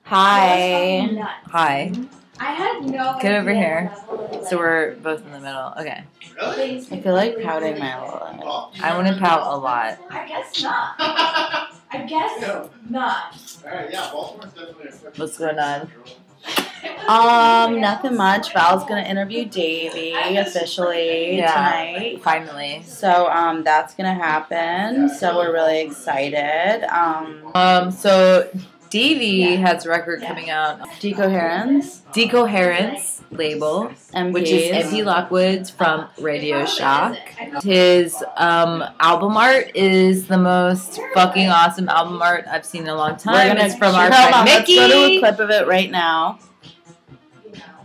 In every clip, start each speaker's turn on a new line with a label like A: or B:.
A: Hi.
B: Hi.
C: I had no
B: Get over
C: idea
B: here.
C: that
B: So we're both in the middle. Okay.
A: I feel like pouting my wallet.
B: I want to pout a lot.
C: I guess not. I guess not.
D: Alright, yeah, Baltimore's definitely a
B: What's going on?
A: Nothing much. Val's gonna interview Davey officially tonight.
B: Finally.
A: So that's gonna happen. So we're really excited.
B: So Davey has a record coming out.
A: Decoherence.
B: Decoherence label,
A: MPs.
B: which is MP Lockwood's from Radio Shock. His album art is the most fucking awesome album art I've seen in a long time.
A: We're gonna
B: It's from our friend Mickey.
A: Let's go to a clip of it right now.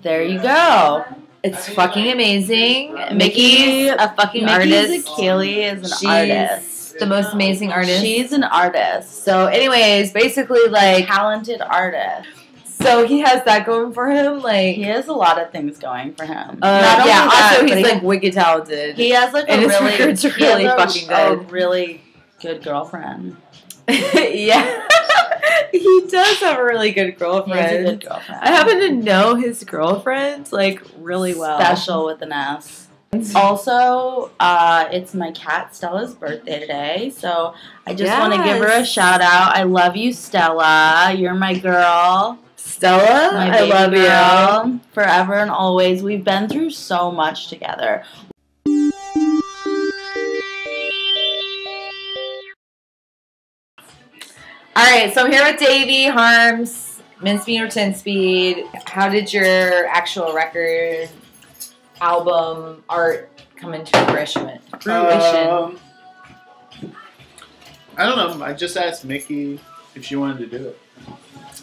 A: There you go.
B: It's fucking amazing.
A: Mickey-
B: Mickey's a fucking artist.
A: Mickey Zakili is an
B: She's
A: artist.
B: the most amazing artist.
A: She's an artist.
B: So anyways, basically like
A: Talented artist.
B: so he has that going for him. Like
A: He has a lot of things going for him.
B: yeah, also
A: but
B: he's like wicked talented.
A: he has like
B: and
A: a
B: his
A: really,
B: records are
A: he has
B: really fucking
A: a
B: good.
A: really good girlfriend.
B: Yeah. He does have a really good
A: He has a
B: girlfriend.
A: good girlfriend.
B: I happen to know his girlfriend like really well.
A: Special with an S. Also, it's my cat Stella's birthday today, so I just want to give her a
B: Yes.
A: shout out. I love you, Stella. You're my girl.
B: Stella,
A: My
B: I
A: baby
B: love you.
A: girl. Forever and always. We've been through so much together.
B: Alright, so I'm here with Davey, Harms, Mincemeat or Tenspeed. How did your actual record, album, art come into fruition?
D: I don't know. I just asked Mickey if she wanted to do it.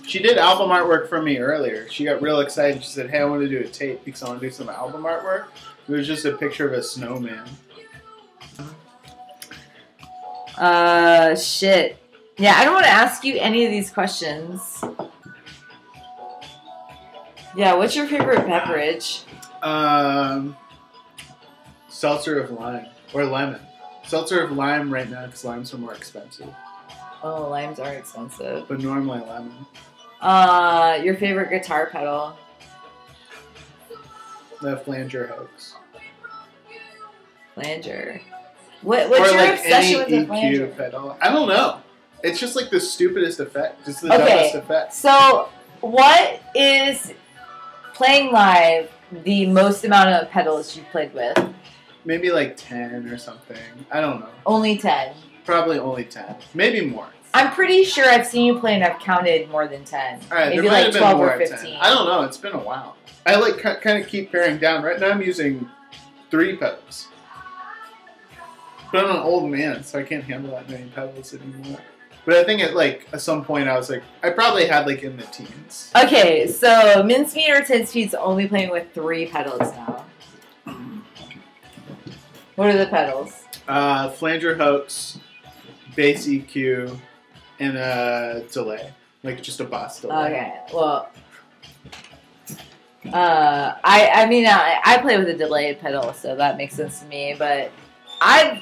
D: She did album artwork for me earlier. She got real excited. She said, hey, I want to do a tape because I want to do some album artwork. It was just a picture of a snowman.
B: Shit. Yeah, I don't want to ask you any of these questions. Yeah, what's your favorite beverage?
D: Seltzer of lime. Or lemon. Seltzer of lime right now because limes are more expensive.
B: Oh, limes are expensive.
D: But normally lemon.
B: Your favorite guitar pedal?
D: The flanger hoax.
B: Flanger. What's
D: Or
B: your
D: like
B: obsession with
D: any
B: the flanger?
D: EQ pedal. I don't know. It's just like the stupidest effect. Just the
B: Okay.
D: dumbest effect.
B: So, what is playing live the most amount of pedals you've played with?
D: Maybe like 10 or something. I don't know.
B: Only 10.
D: Probably only 10. Maybe more.
B: I'm pretty sure I've seen you play and I've counted more than 10.
D: Alright,
B: Maybe
D: there might
B: like
D: have been
B: 12
D: more
B: or
D: at
B: 15.
D: 10. I don't know. It's been a while. I like kind of keep paring down. Right now I'm using 3 pedals. But I'm an old man, so I can't handle that many pedals anymore. But I think at some point I was like, I probably had like in the teens.
B: Okay, so Mincemeat or Tenspeed's only playing with 3 pedals now. What are the pedals?
D: Flanger hoax, bass EQ, and a delay. Like just a boss delay.
B: Okay, well, I play with a delay pedal, so that makes sense to me. But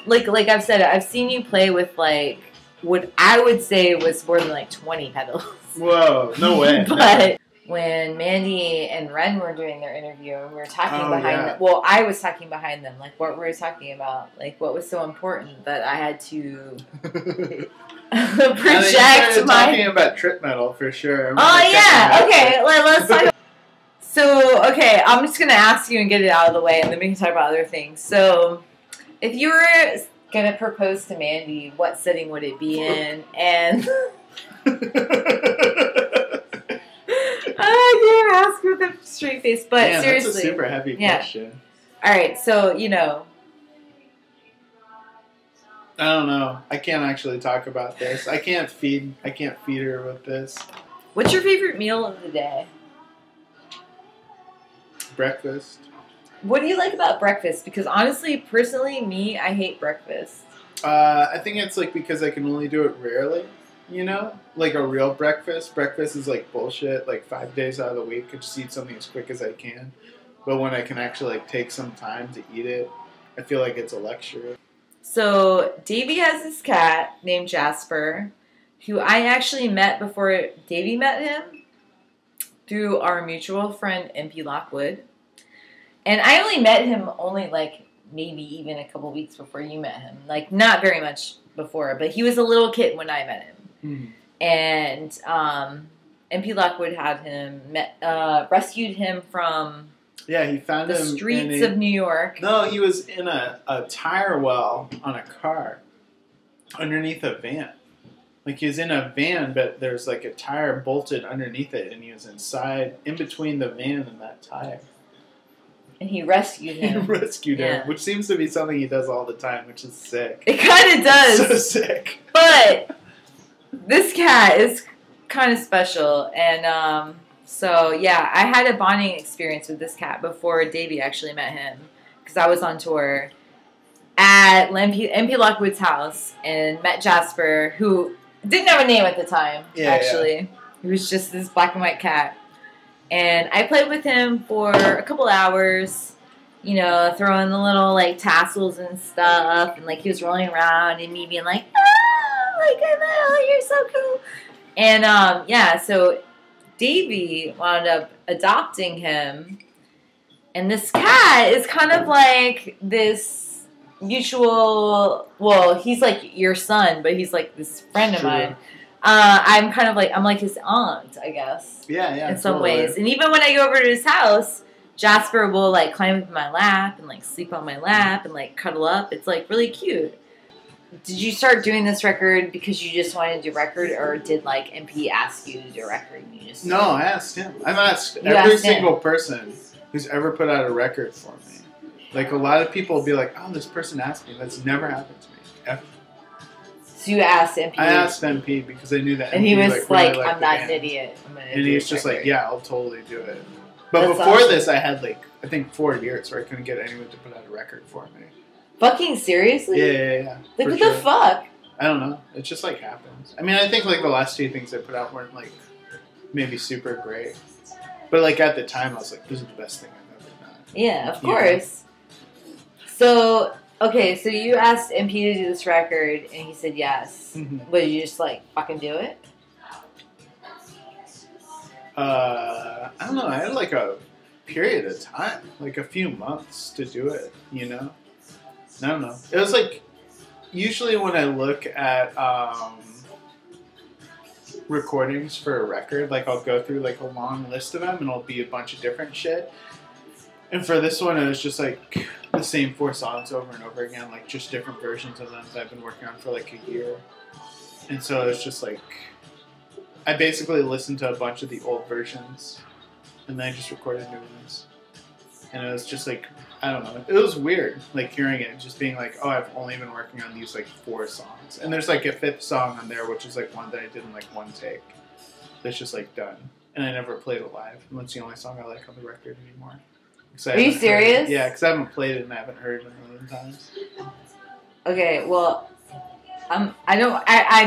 B: like I've said, I've seen you play with like what I would say was more than like 20 pedals.
D: Whoa, no way.
B: But when Mandy and Ren were doing their interview, and we were talking behind them. Well, I was talking behind them. Like, what were we talking about? Like, what was so important that I had to project my...
D: talking about trip metal for sure.
B: Oh, yeah. Okay, let's talk. So, okay, I'm just going to ask you and get it out of the way, and then we can talk about other things. So, if you were going to propose to Mandy, what setting would it be in? And... I can't ask with a straight face, but
D: yeah,
B: seriously.
D: that's a super heavy question.
B: Alright, so, you know.
D: I don't know. I can't actually talk about this. I can't feed her with this.
B: What's your favorite meal of the day?
D: Breakfast.
B: What do you like about breakfast? Because honestly, personally, me, I hate breakfast.
D: I think it's like because I can only do it rarely. You know? Like a real breakfast. Breakfast is like bullshit. Like 5 days out of the week, I just eat something as quick as I can. But when I can actually like take some time to eat it, I feel like it's a luxury.
B: So, Davey has this cat named Jasper. who I actually met before Davey met him through our mutual friend MP Lockwood. And I only met him like maybe even a couple weeks before you met him. Like not very much before, but he was a little kid when I met him. Mm-hmm. And MP Lockwood had him rescued him from
D: he found
B: the
D: him
B: streets of New York.
D: No, he was in a tire well on a car underneath a van. Like he was in a van, but there's like a tire bolted underneath it, and he was inside, in between the van and that tire.
B: And he rescued him.
D: He rescued him, which seems to be something he does all the time, which is sick.
B: It kind of does.
D: So sick.
B: But this cat is kind of special, and so yeah, I had a bonding experience with this cat before Davey actually met him, because I was on tour at MP Lockwood's house and met Jasper, who didn't have a name at the time. He was just this black and white cat, and I played with him for a couple hours, you know, throwing the little like tassels and stuff, and like he was rolling around and me being like, like I know you're so cool. And so Davey wound up adopting him, and this cat is kind of like this mutual. Well, he's like your son, but he's like this friend of mine. I'm like his aunt, I guess.
D: Yeah.
B: In some ways, and even when I go over to his house, Jasper will like climb up in my lap and like sleep on my lap and like cuddle up. It's like really cute. Did you start doing this record because you just wanted to do a record, or did like MP ask you to do a record and you just...
D: No, I asked him. I've asked every single person who's ever put out a record for me. Like a lot of people will be like, oh, this person asked me. That's never happened to me, ever.
B: So you asked MP?
D: I asked MP because I knew that MP,
B: and he was like
D: really
B: I'm not an idiot.
D: And he's just like, yeah, I'll totally do it. But before this, I had like, I think 4 years where I couldn't get anyone to put out a record for me.
B: Fucking seriously?
D: Yeah.
B: Like, what the fuck?
D: I don't know. It just, like, happens. I mean, I think, like, the last 2 things I put out weren't, like, maybe super great. But, like, at the time, I was like, this is the best thing I've ever done.
B: Yeah, of course. So, okay, so you asked MP to do this record, and he said yes. Mm-hmm. Would you just, like, fucking do it?
D: I don't know. I had, like, a period of time. Like, a few months to do it, you know? I don't know. It was like, usually when I look at recordings for a record, like I'll go through like a long list of them and it'll be a bunch of different shit. And for this one, it was just like the same 4 songs over and over again, like just different versions of them that I've been working on for like a year. And so it's just like, I basically listened to a bunch of the old versions and then I just recorded new ones. And it was just like, I don't know. It was weird, like hearing it, just being like, oh, I've only been working on these like 4 songs, and there's like a 5th song on there, which is like one that I did in like 1 take. That's just like done, and I never played it live. And that's the only song I like on the record anymore.
B: Are you serious?
D: Yeah, because I haven't played it and I haven't heard it a million times.
B: Okay, well, I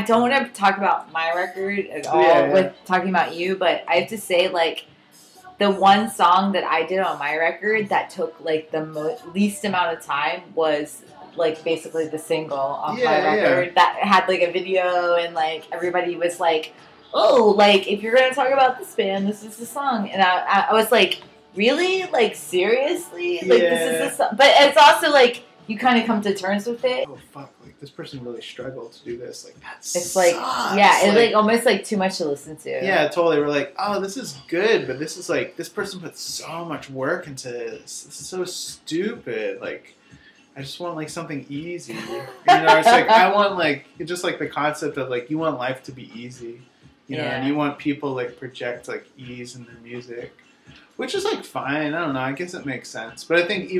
B: don't want to talk about my record at all with talking about you, but I have to say, like, the one song that I did on my record that took like the least amount of time was like basically the single off my record that had like a video, and like everybody was like, oh, like if you're gonna talk about this band, this is the song. And I was like, really? Like seriously? Like this is the song? But it's also like you kind of come to terms with it.
D: Oh fuck, like this person really struggled to do this. Like that's
B: it's like it's like almost like too much to listen to.
D: Yeah, totally. We're like, oh, this is good, but this is like this person put so much work into this. This is so stupid. Like I just want like something easy. You know, it's like I want like just like the concept of like you want life to be easy. You know, and you want people like project like ease in their music. Which is like fine, I don't know, I guess it makes sense. But I think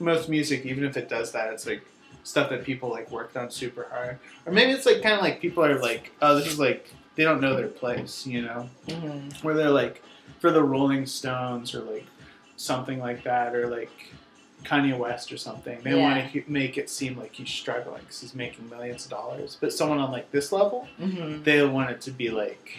D: most music, even if it does that, it's like stuff that people like worked on super hard. Or maybe it's like kind of like people are like, oh, this is like, they don't know their place, you know? Mm-hmm. Where they're like, for the Rolling Stones or like something like that, or like Kanye West or something, they want to make it seem like he's struggling because he's making millions of dollars. But someone on like this level, they want it to be like,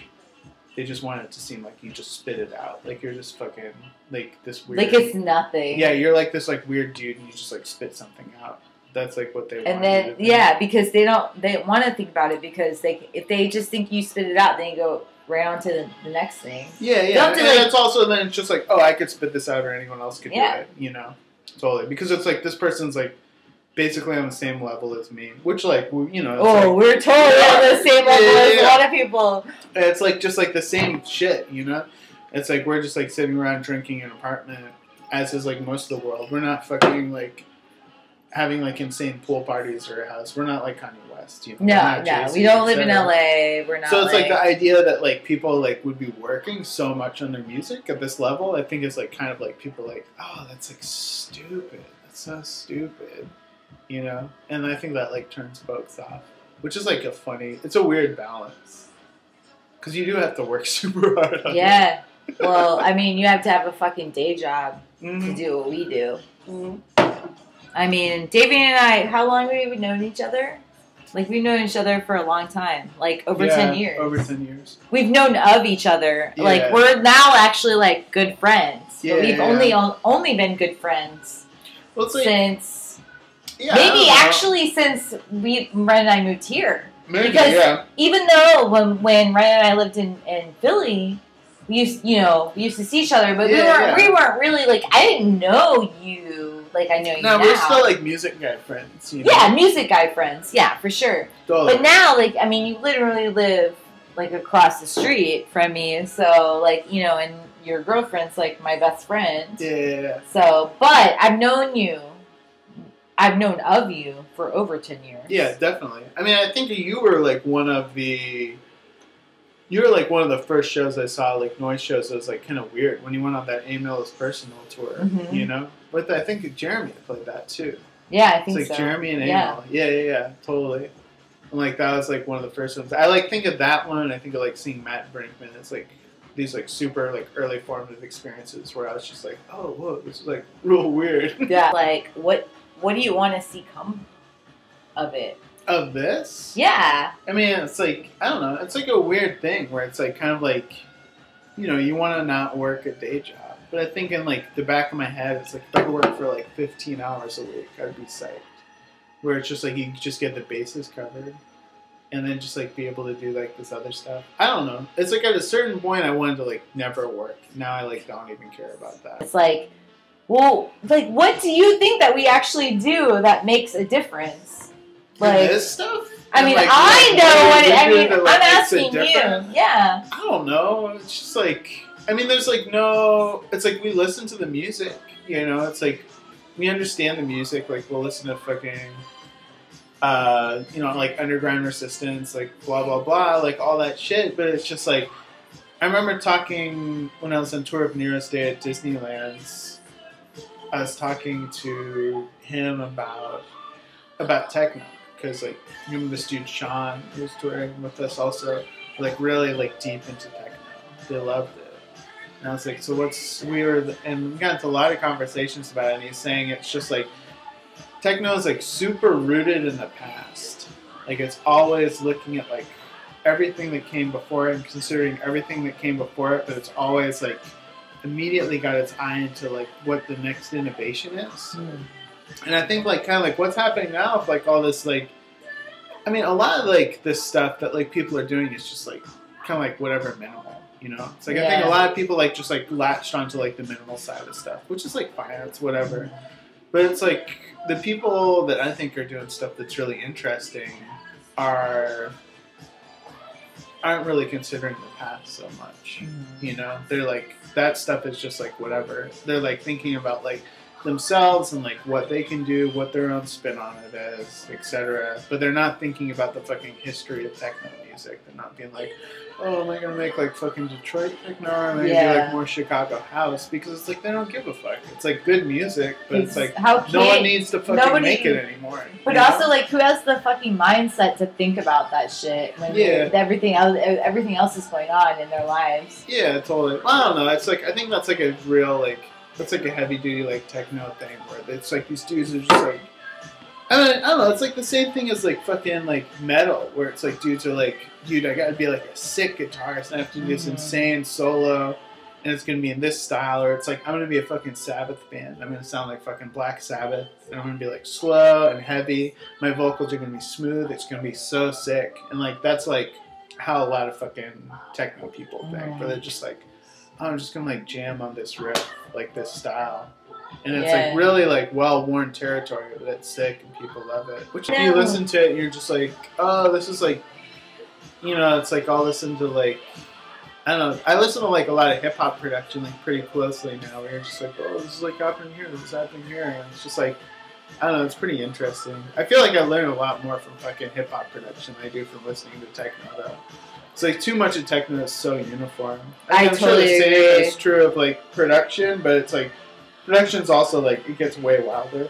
D: they just want it to seem like you just spit it out. Like you're just fucking, like this weird...
B: Like it's nothing.
D: Yeah, you're like this like weird dude and you just like spit something out. That's like what they want.
B: And then because they don't want to think about it because if they just think you spit it out, then you go right on to the next thing.
D: Yeah. And it's also then it's just like, oh, I could spit this out or anyone else could do it. You know, totally, because it's like this person's like basically on the same level as me, which like you know.
B: We're totally on the same level as a lot of people.
D: It's like just like the same shit, you know. It's like we're just like sitting around drinking in an apartment, as is like most of the world. We're not fucking like having like insane pool parties or a house. We're not like Kanye West, you know.
B: No, we don't live in LA. We're not.
D: So it's like the idea that like people like would be working so much on their music at this level. I think is like kind of like people like, oh, that's like stupid. That's so stupid, you know. And I think that like turns folks off, which is like it's a weird balance because you do have to work super hard on it.
B: Well, I mean, you have to have a fucking day job to do what we do. I mean, Davey and I, how long have we known each other? Like, we've known each other for a long time. Like, over 10 years.
D: Over 10 years.
B: We've known of each other.
D: Yeah.
B: Like, we're now actually, like, good friends.
D: Yeah,
B: but we've only been good friends since... maybe actually since Ren and I moved here.
D: Maybe,
B: because even though when Ren and I lived in Philly... We used to see each other, but we weren't really, like, I didn't know you like I know you now.
D: No, we're still, like, music guy friends, you know?
B: Yeah, music guy friends, yeah, for sure. Totally. But now, like, I mean, you literally live, like, across the street from me, so, like, you know, and your girlfriend's, like, my best friend.
D: Yeah.
B: So, but I've known of you for over 10 years.
D: Yeah, definitely. I mean, I think you were, like, one of the first shows I saw, like, noise shows that was, like, kind of weird when you went on that Amelia's Personal tour, you know? But I think Jeremy played that, too.
B: Yeah, I think so.
D: It's like Jeremy and Amel. Yeah, totally. And, like, that was, like, one of the first ones. I, like, think of that one, and I think of, like, seeing Matt Brinkman. It's, like, these, like, super, like, early formative experiences where I was just like, oh, whoa, this is, like, real weird.
B: Yeah. Like, what do you want to see come of it?
D: Of this?
B: Yeah.
D: I mean, it's like, I don't know, it's like a weird thing where it's like kind of like, you know, you want to not work a day job. But I think in like the back of my head, it's like if I could work for like 15 hours a week, I'd be psyched. Where it's just like you just get the bases covered and then just like be able to do like this other stuff. I don't know. It's like at a certain point I wanted to like never work. Now I like don't even care about that.
B: It's like, well, like what do you think that we actually do that makes a difference? Like
D: this stuff?
B: I mean,
D: like,
B: I know what it, I mean,
D: that, like,
B: I'm asking you. Yeah.
D: I don't know. It's just like, I mean, there's like no, it's like we listen to the music, you know? It's like we understand the music. Like we'll listen to fucking, you know, like Underground Resistance, like blah, blah, blah, like all that shit. But it's just like, I remember talking when I was on tour of Nero's Day at Disneyland's, I was talking to him about techno. Because, like, you remember this dude, Sean, who was touring with us also, like, really, like, deep into techno. They loved it. And I was like, so and we got into a lot of conversations about it, and he's saying it's just, like, techno is, like, super rooted in the past. Like, it's always looking at, like, everything that came before it and considering everything that came before it, but it's always, like, immediately got its eye into, like, what the next innovation is. And I think, like, kind of, like, what's happening now with, like, all this, like, I mean, a lot of, like, this stuff that, like, people are doing is just, like, kind of, like, whatever minimal, you know? It's, like, I think a lot of people, like, just, like, latched onto, like, the minimal side of stuff, which is, like, fine, it's whatever. But it's, like, the people that I think are doing stuff that's really interesting aren't really considering the past so much, you know? They're, like, that stuff is just, like, whatever. They're, like, thinking about, like, themselves and like what they can do, what their own spin on it is, etc. But they're not thinking about the fucking history of techno music. They're not being like, oh, am I gonna make like fucking Detroit techno, or am I gonna do like more Chicago house? Because it's like they don't give a fuck. It's like good music, but it's like no one needs to fucking make it anymore.
B: But also, like, who has the fucking mindset to think about that shit when everything else is going on in their lives?
D: Yeah, totally. Well, I don't know. It's like I think that's like a real like. That's like a heavy duty like techno thing where it's like these dudes are just like I don't know, it's like the same thing as like fucking like metal where it's like dudes are like, dude, I gotta be like a sick guitarist and I have to do this insane solo and it's gonna be in this style, or it's like I'm gonna be a fucking Sabbath band. I'm gonna sound like fucking Black Sabbath, and I'm gonna be like slow and heavy. My vocals are gonna be smooth. It's gonna be so sick, and like that's like how a lot of fucking techno people think. Where they're just like, oh, I'm just gonna like jam on this riff, like this style, and it's like really like well-worn territory, but it's sick and people love it. Which if you listen to it, and you're just like, oh, this is like, you know, it's like I'll listen to like. I don't know. I listen to like a lot of hip hop production like pretty closely now. Where you're just like, oh, this is like happening here, this is happening here, and it's just like, I don't know. It's pretty interesting. I feel like I learn a lot more from fucking hip hop production than I do from listening to techno though. It's like too much of techno is so uniform. I'm
B: totally
D: sure the
B: agree.
D: same is true of like production, but it's like production's also like it gets way wilder.